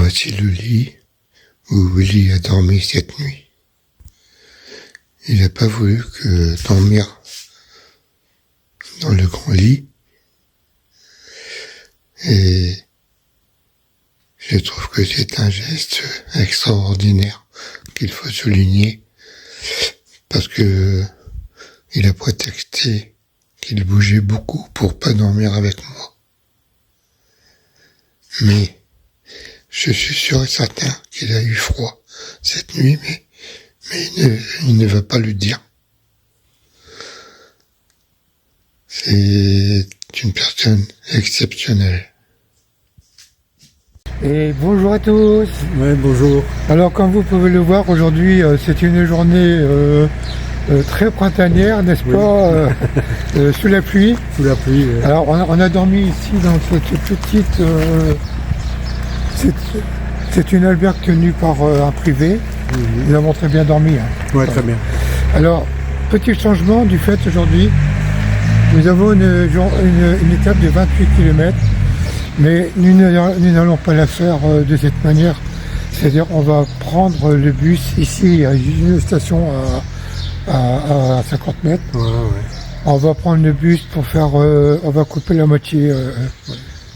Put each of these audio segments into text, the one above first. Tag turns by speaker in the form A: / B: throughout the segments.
A: Voici le lit où Willy a dormi cette nuit. Il n'a pas voulu que dormir dans le grand lit. Et je trouve que c'est un geste extraordinaire qu'il faut souligner parce que il a prétexté qu'il bougeait beaucoup pour pas dormir avec moi. Mais je suis sûr et certain qu'il a eu froid cette nuit, mais il ne va pas le dire. C'est une personne exceptionnelle.
B: Et bonjour à tous.
C: Oui, bonjour.
B: Alors comme vous pouvez le voir, aujourd'hui c'est une journée très printanière, n'est-ce pas, sous la pluie.
C: Sous la pluie.
B: Alors on a dormi ici dans cette petite... c'est une albergue tenue par un privé. Nous avons très bien dormi. Hein.
C: Oui, très bien.
B: Alors, petit changement du fait aujourd'hui, nous avons une étape de 28 km. Mais nous n'allons pas la faire de cette manière, c'est-à-dire on va prendre le bus ici à une station à 50 mètres.
C: Ouais.
B: On va prendre le bus pour faire, on va couper la moitié,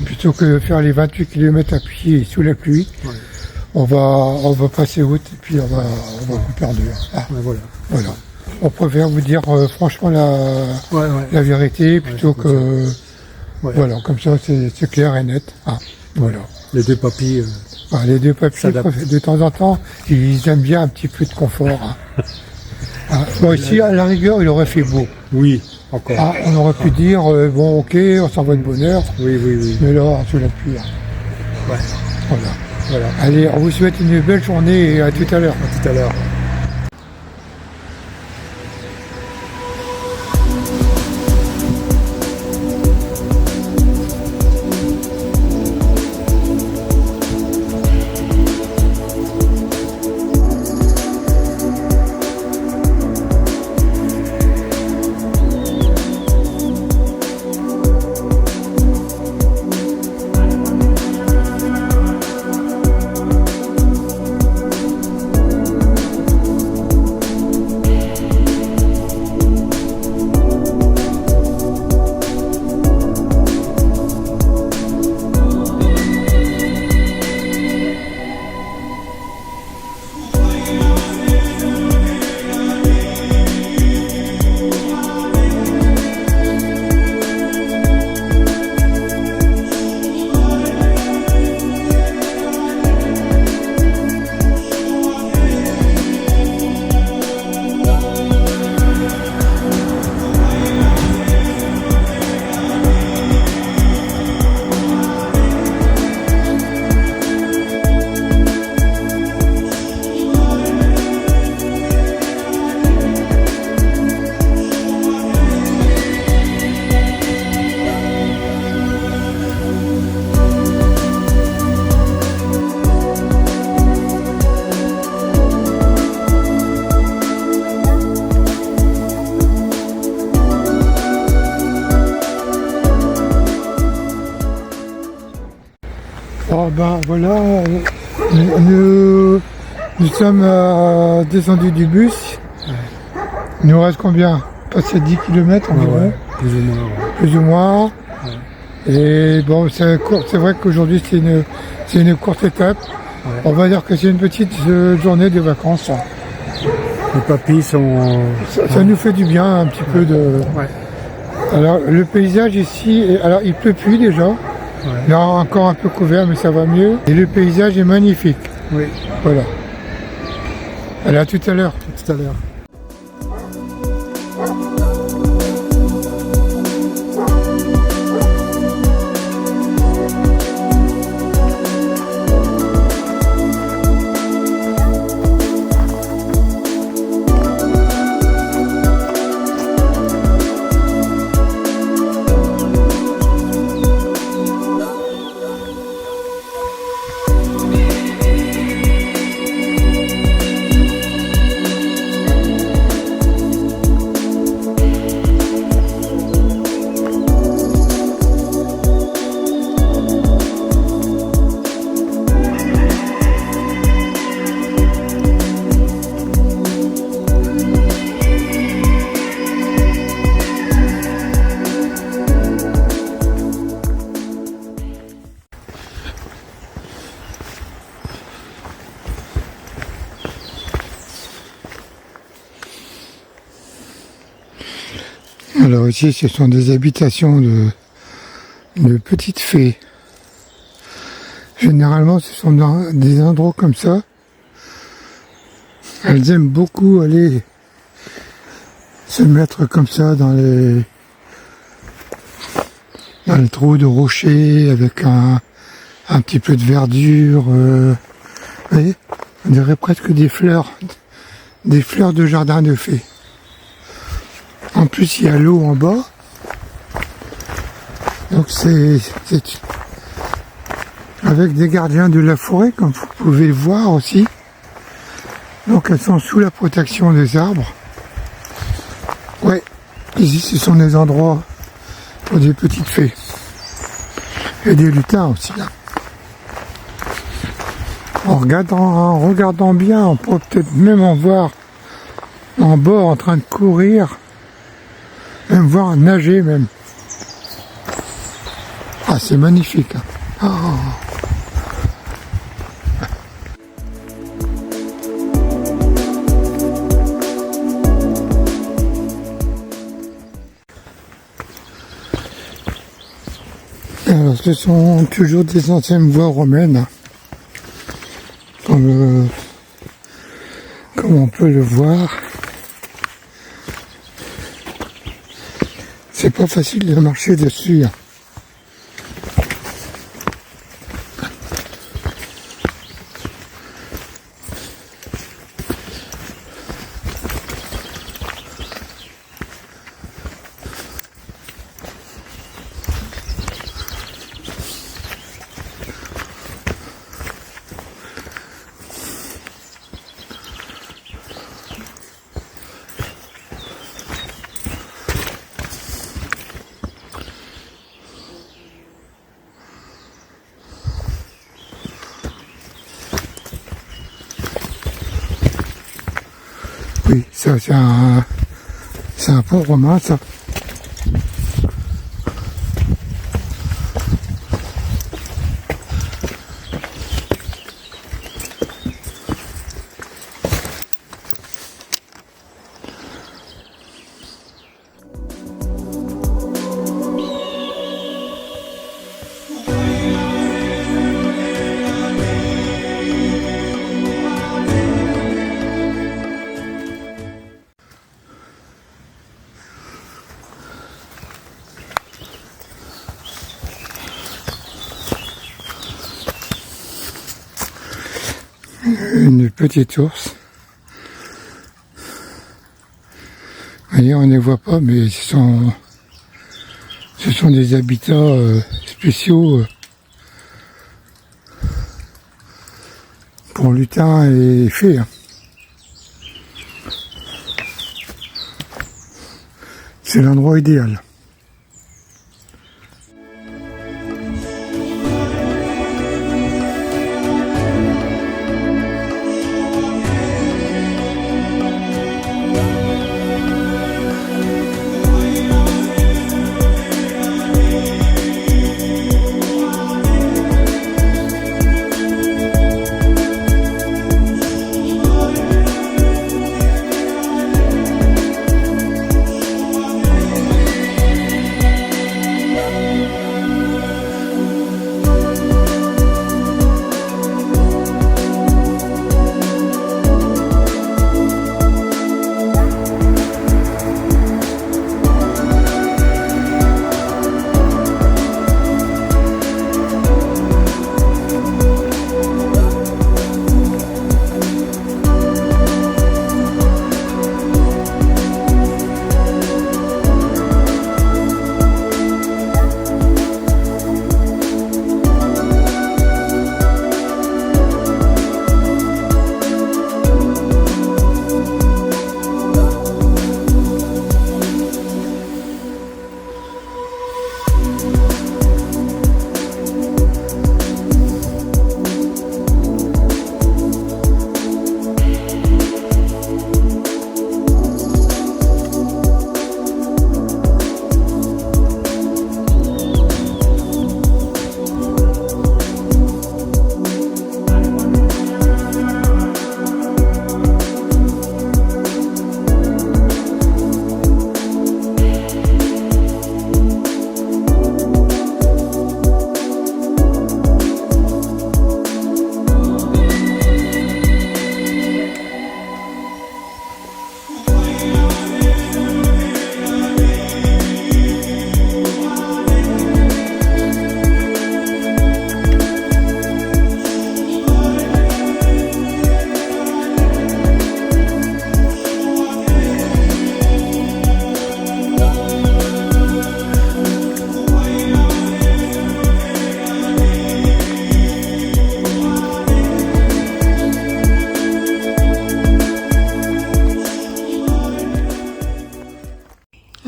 B: plutôt que de faire les 28 km à pied sous la pluie. Ouais. On va passer route et puis on va couper en deux. Ah,
C: ouais, voilà.
B: On préfère vous dire franchement la vérité plutôt que... Ouais. Voilà, comme ça c'est clair et net. Ah, voilà.
C: Les deux papis.
B: Les deux papis, de temps en temps, ils aiment bien un petit peu de confort. Hein. Bon, ici, à la rigueur, il aurait fait beau.
C: Oui, encore.
B: On aurait pu dire, bon, ok, on s'envoie de bonne heure.
C: Oui.
B: Mais là, sous la pluie.
C: Ouais.
B: Voilà. Allez, on vous souhaite une belle journée et à tout à l'heure.
C: À tout à l'heure.
B: Voilà, nous sommes descendus du bus. Il nous reste combien? Passer 10 km environ.
C: Ouais, plus ou moins.
B: Plus ou moins. Ouais. Et bon, c'est vrai qu'aujourd'hui c'est une courte étape. Ouais. On va dire que c'est une petite journée de vacances.
C: Les papis sont...
B: Ça nous fait du bien un petit peu de...
C: Ouais.
B: Alors le paysage ici, alors il pleut plus déjà. Ouais. Là encore un peu couvert mais ça va mieux. Et le paysage est magnifique.
C: Oui.
B: Voilà. Allez, à tout à l'heure.
C: À tout à l'heure.
B: Alors ici, ce sont des habitations de petites fées. Généralement, ce sont dans des endroits comme ça. Elles aiment beaucoup aller se mettre comme ça dans les trous de rochers avec un petit peu de verdure. Vous voyez, on dirait presque des fleurs de jardin de fées. En plus, il y a l'eau en bas. Donc c'est avec des gardiens de la forêt, comme vous pouvez le voir aussi. Donc elles sont sous la protection des arbres. Ouais, ici ce sont des endroits pour des petites fées. Et des lutins aussi là. En regardant bien, on pourrait peut-être même en voir en bas en train de courir. Même voir nager même. Ah, c'est magnifique. Hein. Oh. Alors, ce sont toujours des anciennes voies romaines, hein. Comme on peut le voir. C'est pas facile de marcher dessus. Hein. Oui, ça c'est un pont romain, ça. Une petite ours. Vous voyez, on ne les voit pas, mais ce sont des habitats spéciaux pour lutins et fées. Hein. C'est l'endroit idéal.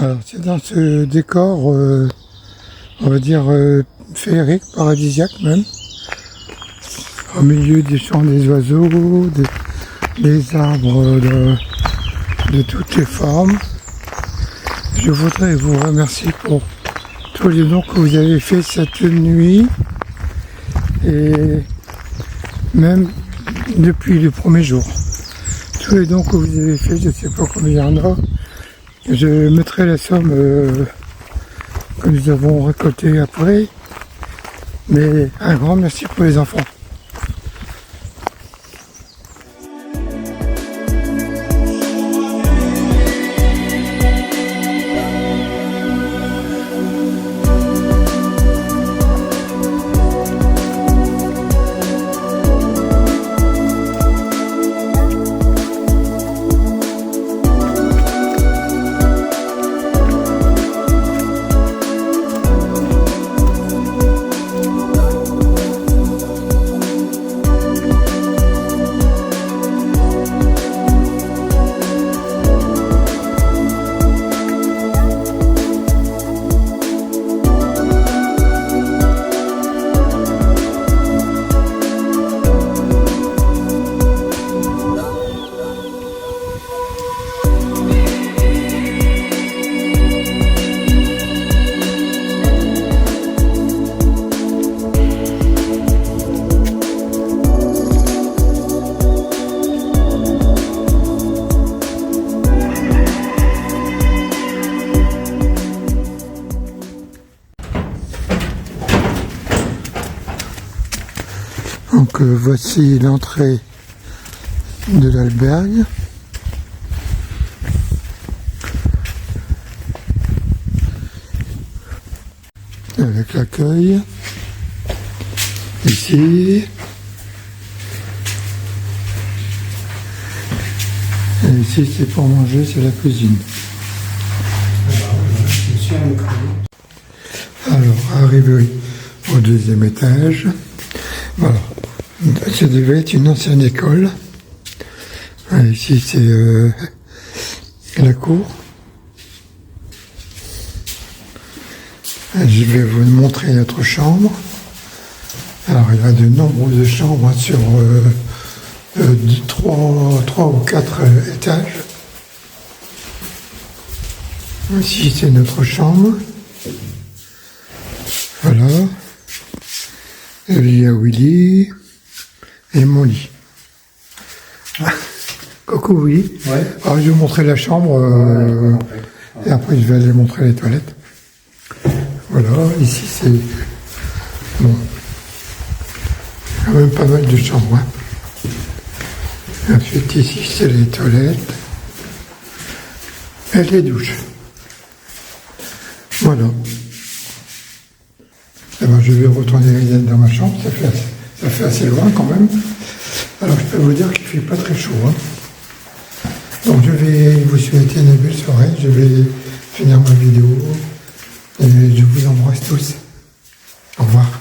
B: Alors c'est dans ce décor, on va dire féerique, paradisiaque même, au milieu des chants des oiseaux, des arbres de toutes les formes. Je voudrais vous remercier pour tous les dons que vous avez fait cette nuit et même depuis le premier jour. Tous les dons que vous avez fait, je ne sais pas combien il y en a. Je mettrai la somme que nous avons récoltée après. Mais un grand merci pour les enfants. Donc voici l'entrée de l'albergue. Avec l'accueil. Ici. Et ici c'est pour manger, c'est la cuisine. Alors, arrivé au deuxième étage. Voilà. Ça devait être une ancienne école. Ici, c'est la cour. Je vais vous montrer notre chambre. Alors, il y a de nombreuses chambres sur 3 ou 4 étages. Ici, c'est notre chambre. Voilà. Il y a Willy et mon lit. Coucou Willy.
C: Ouais.
B: Alors je vais vous montrer la chambre et après je vais aller montrer les toilettes. Voilà, ici c'est bon. Quand même pas mal de chambres. Ensuite ici c'est les toilettes et les douches. Voilà. Eh ben, je vais retourner dans ma chambre, ça fait assez loin quand même. Alors je peux vous dire qu'il ne fait pas très chaud. Hein. Donc je vais vous souhaiter une belle soirée, je vais finir ma vidéo et je vous embrasse tous. Au revoir.